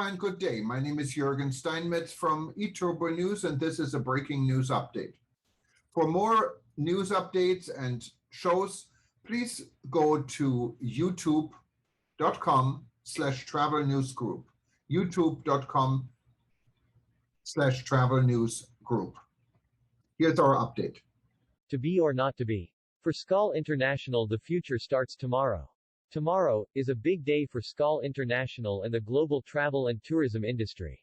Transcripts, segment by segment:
Aloha and good day. My name is Jürgen Steinmetz from eTurboNews, and this is a breaking news update. For more news updates and shows, please go to youtube.com/travel news group. youtube.com/travel news group. Here's our update. To be or not to be. For SKAL International, the future starts tomorrow. Tomorrow is a big day for SKAL International and the global travel and tourism industry.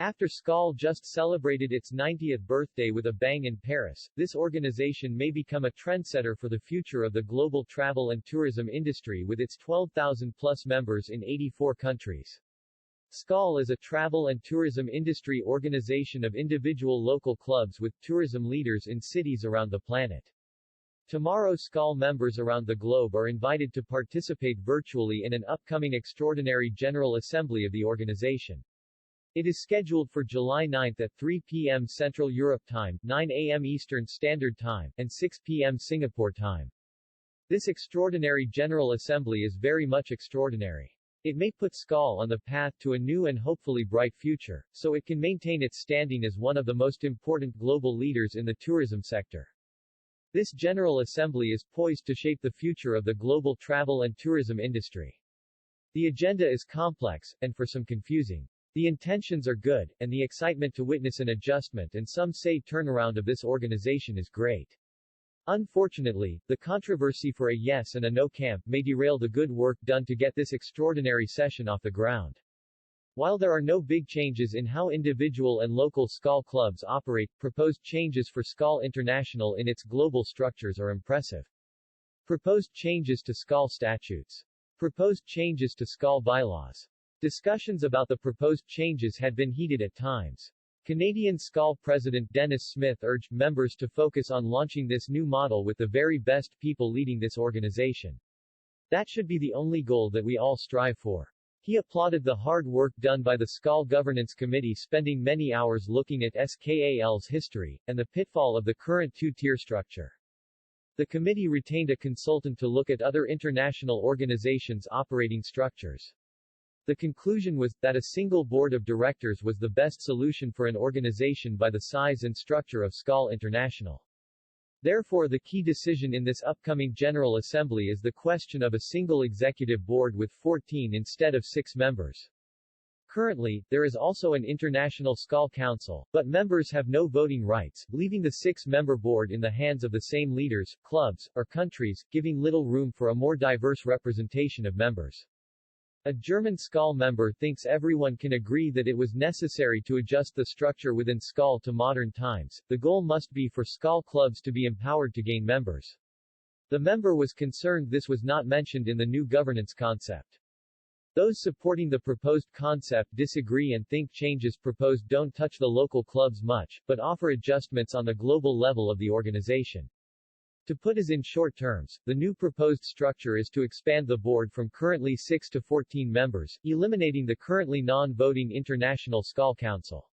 After SKAL just celebrated its 90th birthday with a bang in Paris, this organization may become a trendsetter for the future of the global travel and tourism industry with its 12,000-plus members in 84 countries. SKAL is a travel and tourism industry organization of individual local clubs with tourism leaders in cities around the planet. Tomorrow, SKAL members around the globe are invited to participate virtually in an upcoming extraordinary General Assembly of the organization. It is scheduled for July 9 at 3 p.m. Central Europe Time, 9 a.m. Eastern Standard Time, and 6 p.m. Singapore Time. This extraordinary General Assembly is very much extraordinary. It may put SKAL on the path to a new and hopefully bright future, so it can maintain its standing as one of the most important global leaders in the tourism sector. This General Assembly is poised to shape the future of the global travel and tourism industry. The agenda is complex, and for some confusing. The intentions are good, and the excitement to witness an adjustment and some say turnaround of this organization is great. Unfortunately, the controversy for a yes and a no camp may derail the good work done to get this extraordinary session off the ground. While there are no big changes in how individual and local SKAL clubs operate, proposed changes for SKAL International in its global structures are impressive. Proposed changes to SKAL statutes. Proposed changes to SKAL bylaws. Discussions about the proposed changes had been heated at times. Canadian SKAL President Dennis Smith urged members to focus on launching this new model with the very best people leading this organization. That should be the only goal that we all strive for. He applauded the hard work done by the SKAL Governance Committee, spending many hours looking at SKAL's history, and the pitfall of the current two-tier structure. The committee retained a consultant to look at other international organizations' operating structures. The conclusion was, that a single board of directors was the best solution for an organization by the size and structure of SKAL International. Therefore, the key decision in this upcoming General Assembly is the question of a single executive board with 14 instead of 6 members. Currently, there is also an International SKAL Council, but members have no voting rights, leaving the 6-member board in the hands of the same leaders, clubs, or countries, giving little room for a more diverse representation of members. A German SKAL member thinks everyone can agree that it was necessary to adjust the structure within SKAL to modern times. The goal must be for SKAL clubs to be empowered to gain members. The member was concerned this was not mentioned in the new governance concept. Those supporting the proposed concept disagree and think changes proposed don't touch the local clubs much, but offer adjustments on the global level of the organization. To put it in short terms, the new proposed structure is to expand the board from currently 6 to 14 members, eliminating the currently non-voting International SKAL Council.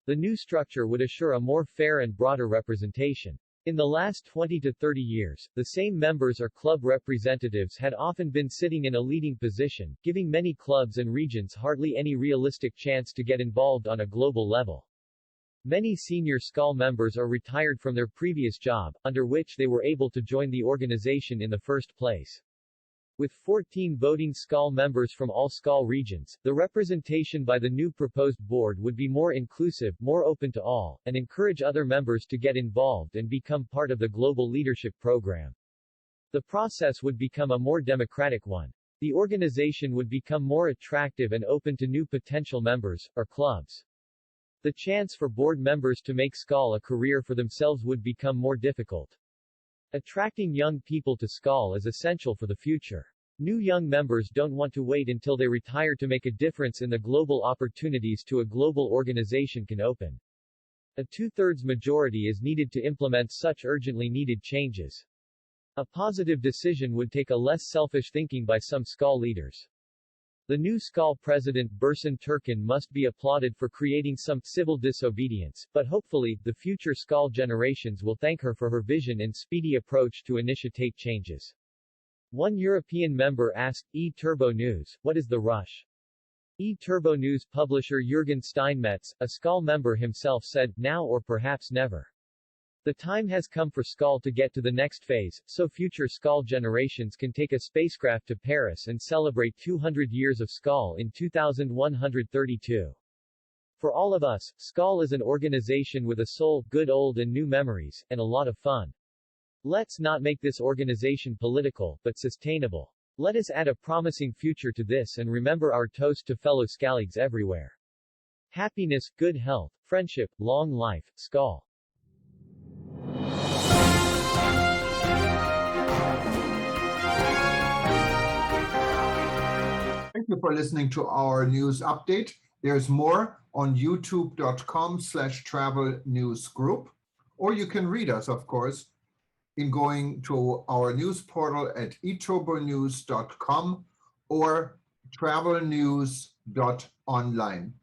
The new structure would assure a more fair and broader representation. In the last 20 to 30 years, the same members or club representatives had often been sitting in a leading position, giving many clubs and regions hardly any realistic chance to get involved on a global level. Many senior SKAL members are retired from their previous job, under which they were able to join the organization in the first place. With 14 voting SKAL members from all SKAL regions, the representation by the new proposed board would be more inclusive, more open to all, and encourage other members to get involved and become part of the global leadership program. The process would become a more democratic one. The organization would become more attractive and open to new potential members, or clubs. The chance for board members to make SKAL a career for themselves would become more difficult. Attracting young people to SKAL is essential for the future. New young members don't want to wait until they retire to make a difference in the global opportunities to a global organization can open. A two-thirds majority is needed to implement such urgently needed changes. A positive decision would take a less selfish thinking by some SKAL leaders. The new SKAL president Bursan Turkin must be applauded for creating some civil disobedience, but hopefully, the future SKAL generations will thank her for her vision and speedy approach to initiate changes. One European member asked eTurboNews, "What is the rush? eTurboNews publisher Jürgen Steinmetz, a SKAL member himself said, "Now or perhaps never. The time has come for SKAL to get to the next phase, so future SKAL generations can take a spacecraft to Paris and celebrate 200 years of SKAL in 2132. For all of us, SKAL is an organization with a soul, good old and new memories, and a lot of fun. Let's not make this organization political, but sustainable. Let us add a promising future to this and remember our toast to fellow Scaligs everywhere. Happiness, good health, friendship, long life, SKAL." Thank you for listening to our news update. There's more on youtube.com/travel news group, or you can read us, of course, in going to our news portal at eTurboNews.com or travelnews.online.